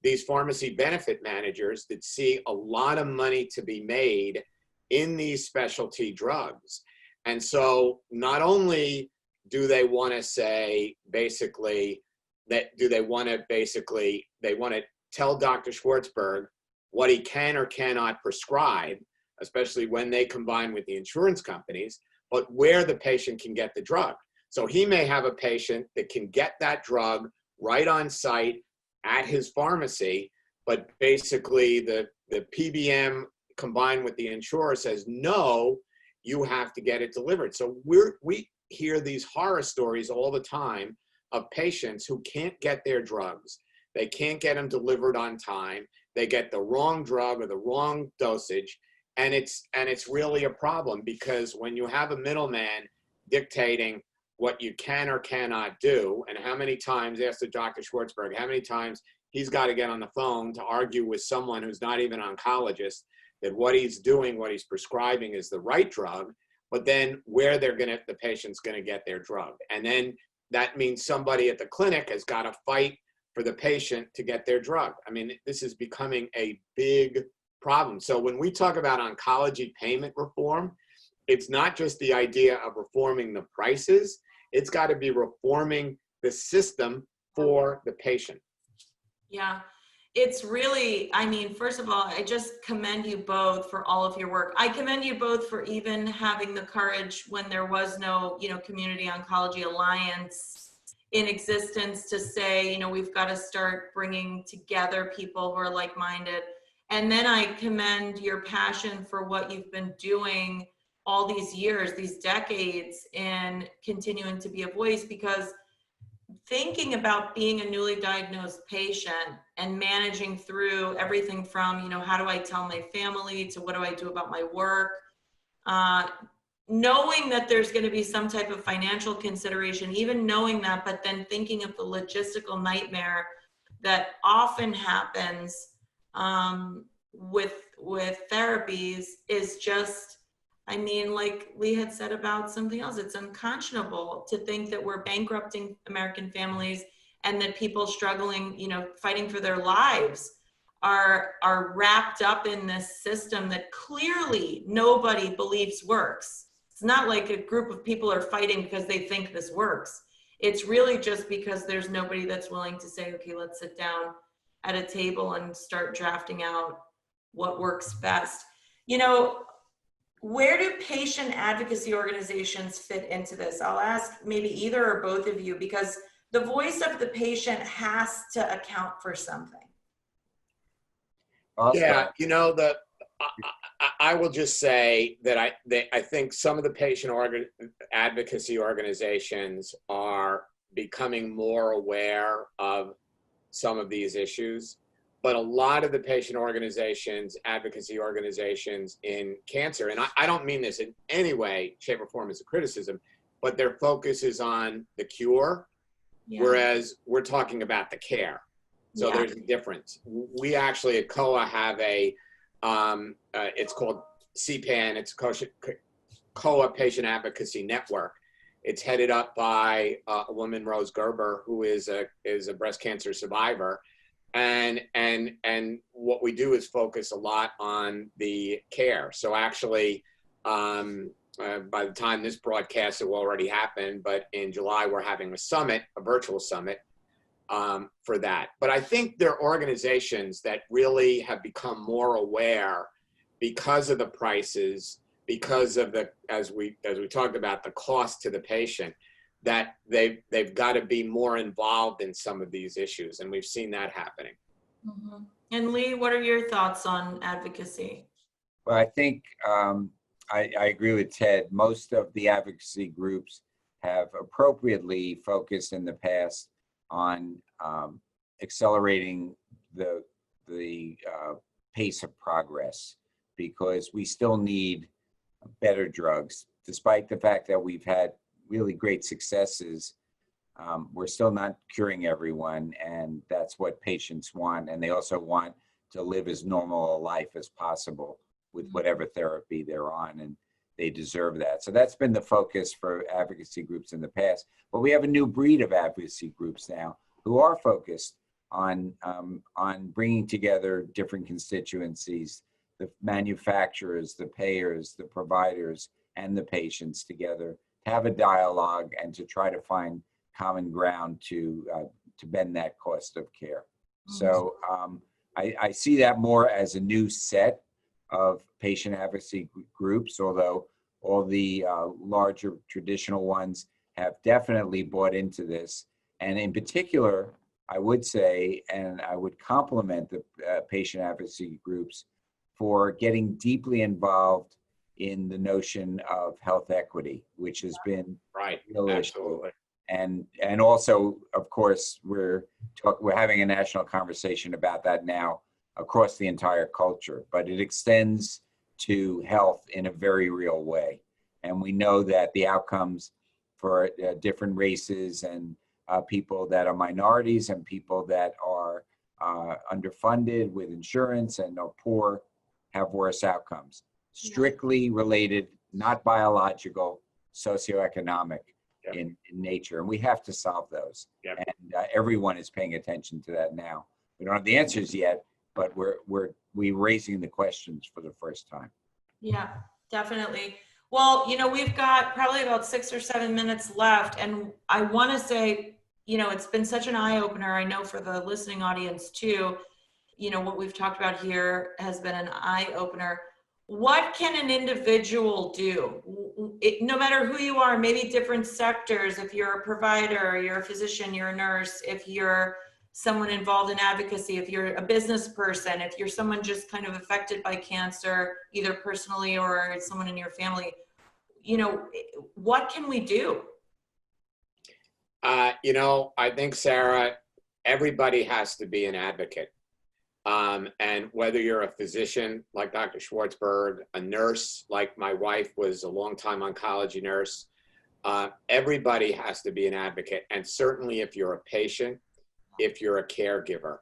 These pharmacy benefit managers that see a lot of money to be made in these specialty drugs. And so not only do they want to say basically that, they want to tell Dr. Schwartzberg what he can or cannot prescribe, especially when they combine with the insurance companies, but where the patient can get the drug. So he may have a patient that can get that drug right on site at his pharmacy, but basically the PBM combined with the insurer says, no, you have to get it delivered. So we hear these horror stories all the time of patients who can't get their drugs. They can't get them delivered on time. They get the wrong drug or the wrong dosage. And it's really a problem, because when you have a middleman dictating what you can or cannot do, and how many times, ask Dr. Schwartzberg, how many times he's got to get on the phone to argue with someone who's not even an oncologist that what he's doing, what he's prescribing is the right drug, but then where the patient's gonna get their drug. And then that means somebody at the clinic has got to fight for the patient to get their drug. I mean, this is becoming a big problem. So when we talk about oncology payment reform, it's not just the idea of reforming the prices, it's got to be reforming the system for the patient. Yeah, it's really, I mean, first of all, I just commend you both for all of your work. I commend you both for even having the courage when there was no, you know, Community Oncology Alliance in existence to say, you know, we've got to start bringing together people who are like-minded. And then I commend your passion for what you've been doing all these years, these decades, in continuing to be a voice, because thinking about being a newly diagnosed patient and managing through everything from, you know, how do I tell my family to what do I do about my work, knowing that there's going to be some type of financial consideration, even knowing that, but then thinking of the logistical nightmare that often happens with therapies is just, I mean, like Lee had said about something else, it's unconscionable to think that we're bankrupting American families and that people struggling, you know, fighting for their lives are wrapped up in this system that clearly nobody believes works. It's not like a group of people are fighting because they think this works. It's really just because there's nobody that's willing to say, okay, let's sit down at a table and start drafting out what works best. You know, where do patient advocacy organizations fit into this? I'll ask maybe either or both of you, because the voice of the patient has to account for something. Yeah, you know, I will just say that I think some of the patient advocacy organizations are becoming more aware of some of these issues. but a lot of the patient organizations, advocacy organizations in cancer, and I don't mean this in any way, shape, or form as a criticism, but their focus is on the cure, whereas we're talking about the care. So there's a difference. We actually at COA have a, it's called CPAN, it's COA Patient Advocacy Network. It's headed up by a woman, Rose Gerber, who is a breast cancer survivor. And what we do is focus a lot on the care. So actually, by the time this broadcast, it will already happen, but in July, we're having a summit, a virtual summit for that. But I think there are organizations that really have become more aware because of the prices, because of the, as we talked about, the cost to the patient, that they've got to be more involved in some of these issues, and we've seen that happening. Mm-hmm. And Lee, what are your thoughts on advocacy? Well, I think I agree with Ted. Most of the advocacy groups have appropriately focused in the past on accelerating the pace of progress, because we still need better drugs. Despite the fact that we've had really great successes, we're still not curing everyone, and that's what patients want. And they also want to live as normal a life as possible with whatever therapy they're on, and they deserve that. So that's been the focus for advocacy groups in the past. But we have a new breed of advocacy groups now who are focused on bringing together different constituencies, the manufacturers, the payers, the providers, and the patients together, to have a dialogue and to try to find common ground to bend that cost of care. Mm-hmm. So I see that more as a new set of patient advocacy groups, although all the larger traditional ones have definitely bought into this. And in particular, I would say, and I would compliment the patient advocacy groups for getting deeply involved in the notion of health equity, which has been right. Real Absolutely. Issue. And also, of course, we're having a national conversation about that now across the entire culture, but it extends to health in a very real way. And we know that the outcomes for different races and people that are minorities and people that are underfunded with insurance and are poor have worse outcomes. Strictly related, not biological, socioeconomic in nature. And we have to solve those. Yep. And everyone is paying attention to that now. We don't have the answers yet, but we're raising the questions for the first time. Yeah, definitely. Well, we've got probably about 6 or 7 minutes left, and I want to say, it's been such an eye-opener. I know for the listening audience too, what we've talked about here has been an eye-opener. What can an individual do? No matter who you are, maybe different sectors, if you're a provider, you're a physician, you're a nurse, if you're someone involved in advocacy, if you're a business person, if you're someone just kind of affected by cancer, either personally or someone in your family, what can we do? I think, Sarah, everybody has to be an advocate. And whether you're a physician like Dr. Schwartzberg, a nurse like my wife was a longtime oncology nurse, everybody has to be an advocate. And certainly if you're a patient, if you're a caregiver,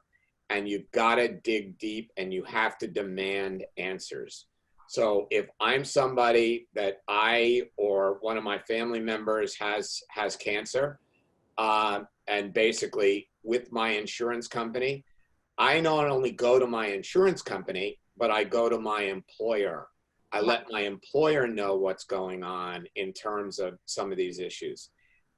and you've got to dig deep and you have to demand answers. So if I'm somebody that I or one of my family members has cancer, and basically with my insurance company, I not only go to my insurance company, but I go to my employer. I let my employer know what's going on in terms of some of these issues.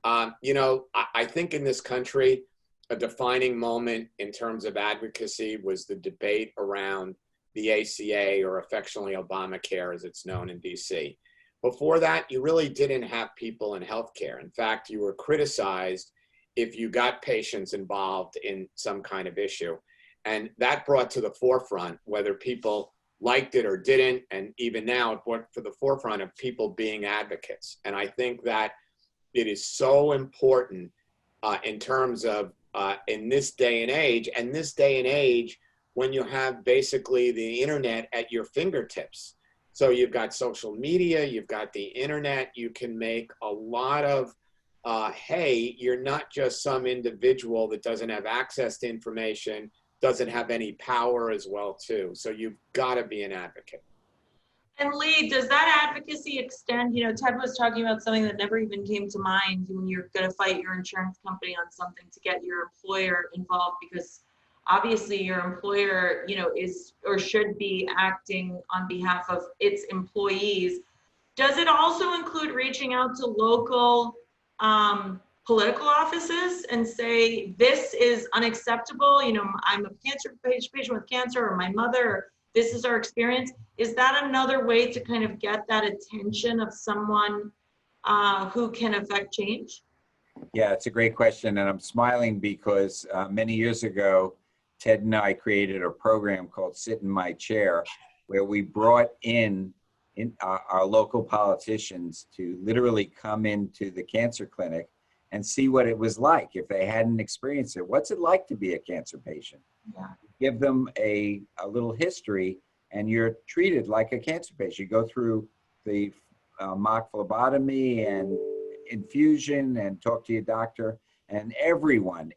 I think in this country, a defining moment in terms of advocacy was the debate around the ACA, or affectionately Obamacare as it's known in DC. Before that, you really didn't have people in healthcare. In fact, you were criticized if you got patients involved in some kind of issue. And that brought to the forefront whether people liked it or didn't. And even now, it brought to the forefront of people being advocates. And I think that it is so important in terms of in this day and age, when you have basically the internet at your fingertips. So you've got social media, you've got the internet, you can make a lot of, hey, you're not just some individual that doesn't have access to information, doesn't have any power as well too. So you've got to be an advocate. And Lee, does that advocacy extend, Ted was talking about something that never even came to mind when you're going to fight your insurance company on something to get your employer involved, because obviously your employer, is or should be acting on behalf of its employees. Does it also include reaching out to local political offices and say, this is unacceptable, I'm a cancer patient with cancer, or my mother, or this is our experience? Is that another way to kind of get that attention of someone who can affect change? Yeah, it's a great question. And I'm smiling because many years ago, Ted and I created a program called Sit in My Chair, where we brought in our local politicians to literally come into the cancer clinic and see what it was like if they hadn't experienced it. What's it like to be a cancer patient? Yeah. Give them a little history, and you're treated like a cancer patient. You go through the mock phlebotomy and infusion and talk to your doctor, and everyone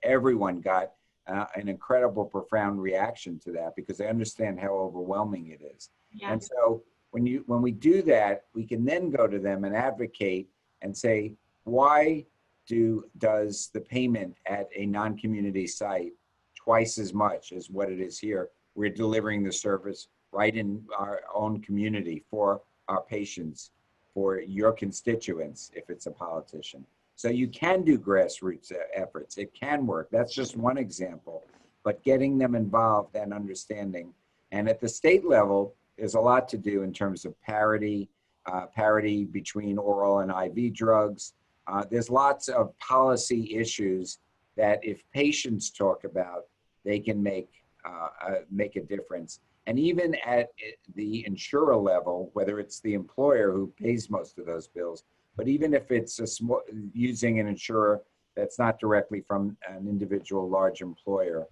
got an incredible, profound reaction to that because they understand how overwhelming it is. Yeah. And so when we do that, we can then go to them and advocate and say, why does the payment at a non-community site twice as much as what it is here? We're delivering the service right in our own community for our patients, for your constituents, if it's a politician. So you can do grassroots efforts. It can work. That's just one example, but getting them involved and understanding. And at the state level, there's a lot to do in terms of parity between oral and IV drugs. There's lots of policy issues that if patients talk about, they can make a difference. And even at the insurer level, whether it's the employer who pays most of those bills, but even if it's using an insurer that's not directly from an individual large employer,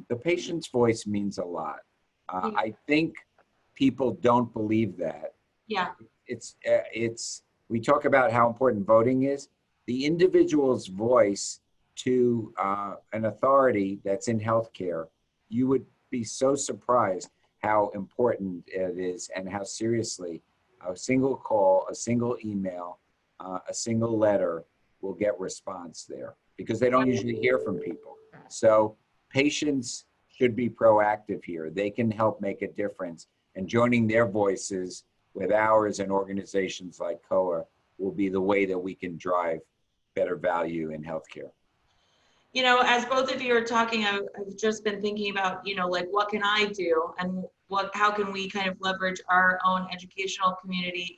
the patient's voice means a lot. I think people don't believe that. Yeah. We talk about how important voting is. The individual's voice to an authority that's in healthcare, you would be so surprised how important it is and how seriously a single call, a single email, a single letter will get response there, because they don't usually hear from people. So patients should be proactive here. They can help make a difference, and joining their voices with ours and organizations like COA will be the way that we can drive better value in healthcare. As both of you are talking, I've just been thinking about, like, what can I do, and how can we kind of leverage our own educational community?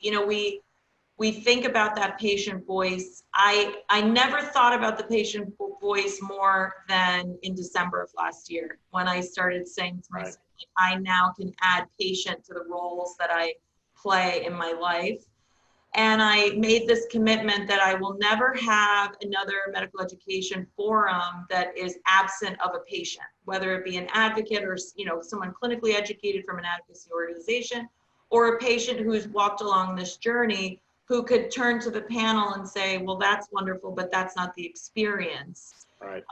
We think about that patient voice. I never thought about the patient voice more than in December of last year, when I started saying to myself, I now can add patient to the roles that I play in my life. And I made this commitment that I will never have another medical education forum that is absent of a patient, whether it be an advocate or someone clinically educated from an advocacy organization, or a patient who's walked along this journey who could turn to the panel and say, well, that's wonderful, but that's not the experience. Right.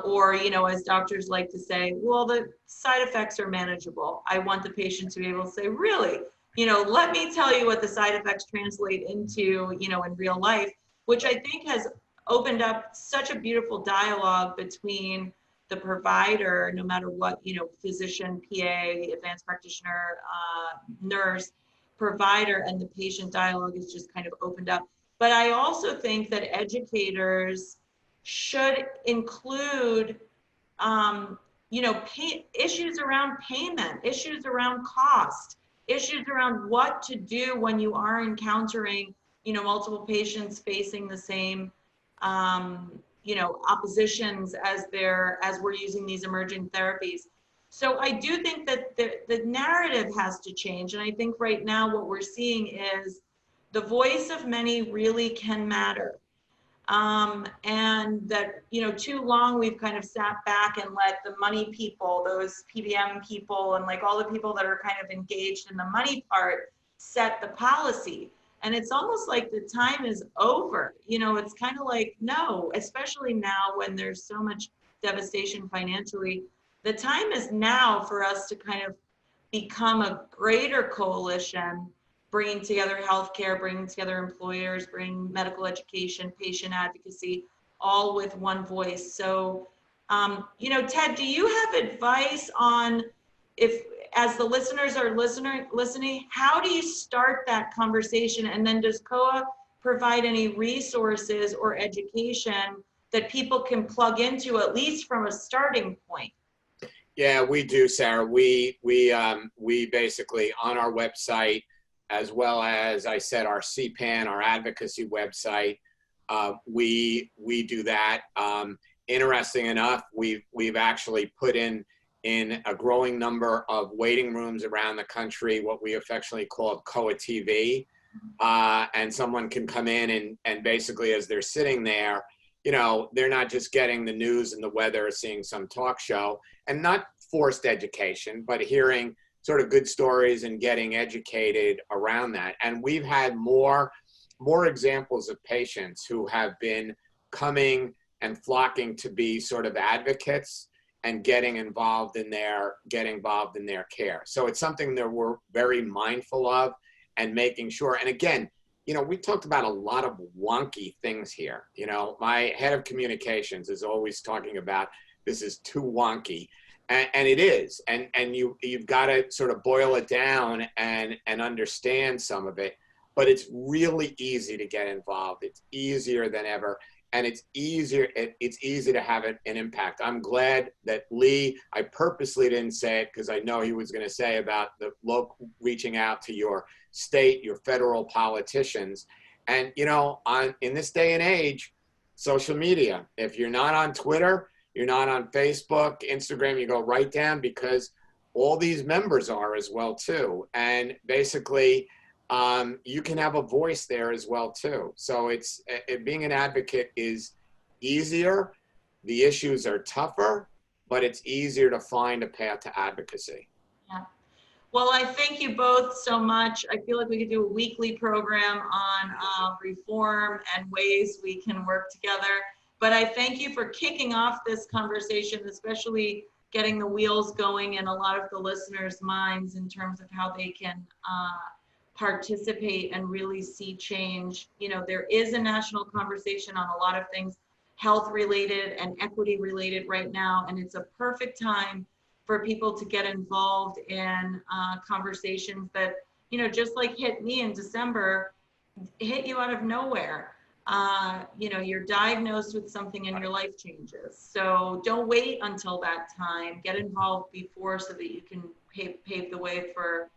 Or, as doctors like to say, well, the side effects are manageable. I want the patient to be able to say, really? Let me tell you what the side effects translate into, in real life, which I think has opened up such a beautiful dialogue between the provider, no matter what, physician, PA, advanced practitioner, nurse, provider, and the patient dialogue is just kind of opened up. But I also think that educators should include, issues around payment, issues around cost, issues around what to do when you are encountering, multiple patients facing the same, oppositions as we're using these emerging therapies. So I do think that the narrative has to change. And I think right now what we're seeing is the voice of many really can matter. and that, you know, too long we've kind of sat back and let the money people, those PBM people, and like all the people that are kind of engaged in the money part, set the policy. And it's almost like the time is over. You know, it's kind of like, no, especially now when there's so much devastation financially, the time is now for us to kind of become a greater coalition, bringing together healthcare, bringing together employers, bringing medical education, patient advocacy, all with one voice. So, you know, Ted, do you have advice on, if, as the listeners are listening, how do you start that conversation? And then does COA provide any resources or education that people can plug into, at least from a starting point? Yeah, we do, Sarah. We basically, on our website, as well as I said, our CPAN, our advocacy website, we do that. Interesting enough, we've actually put in a growing number of waiting rooms around the country, what we affectionately call COA TV, and someone can come in and basically, as they're sitting there, you know, they're not just getting the news and the weather or seeing some talk show, and not forced education, but hearing sort of good stories and getting educated around that. And we've had more examples of patients who have been coming and flocking to be sort of advocates and getting involved in their care. So it's something that we're very mindful of and making sure. And again, you know, we talked about a lot of wonky things here. You know, my head of communications is always talking about this is too wonky. And it is, and you've got to sort of boil it down and understand some of it, but it's really easy to get involved. It's easier than ever, and it's easy to have an impact. I'm glad that Lee, I purposely didn't say it because I know he was going to say about the local reaching out to your state, your federal politicians, and you know, in this day and age, social media. If you're not on Twitter, you're not on Facebook, Instagram, you go right down, because all these members are as well too. And basically, you can have a voice there as well too. So being an advocate is easier. The issues are tougher, but it's easier to find a path to advocacy. Yeah. Well, I thank you both so much. I feel like we could do a weekly program on reform and ways we can work together. But I thank you for kicking off this conversation, especially getting the wheels going in a lot of the listeners' minds in terms of how they can participate and really see change. You know, there is a national conversation on a lot of things health related and equity related right now, and it's a perfect time for people to get involved in conversations that, you know, just like hit me in December, hit you out of nowhere. You know, you're diagnosed with something and your life changes. So don't wait until that time. Get involved before so that you can pave the way for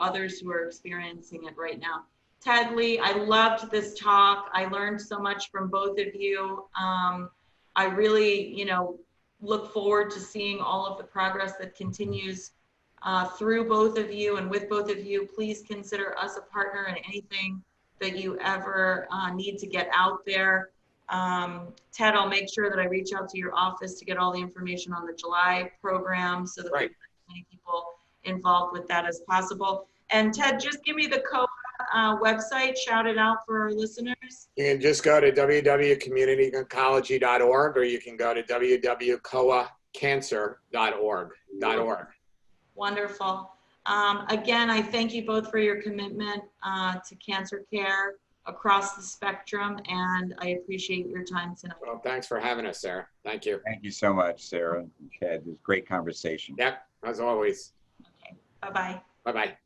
others who are experiencing it right now. Ted, Lee, I loved this talk. I learned so much from both of you. I really, you know, look forward to seeing all of the progress that continues through both of you and with both of you. Please consider us a partner in anything that you ever need to get out there. Ted, I'll make sure that I reach out to your office to get all the information on the July program so that we get as many people involved with that as possible. And Ted, just give me the COA website, shout it out for our listeners. You can just go to www.communityoncology.org, or you can go to www.coacancer.org. Wonderful. Again, I thank you both for your commitment to cancer care across the spectrum, and I appreciate your time tonight. Well, thanks for having us, Sarah. Thank you. Thank you so much, Sarah and Ted. It was a great conversation. Yep, as always. Okay, bye-bye. Bye-bye.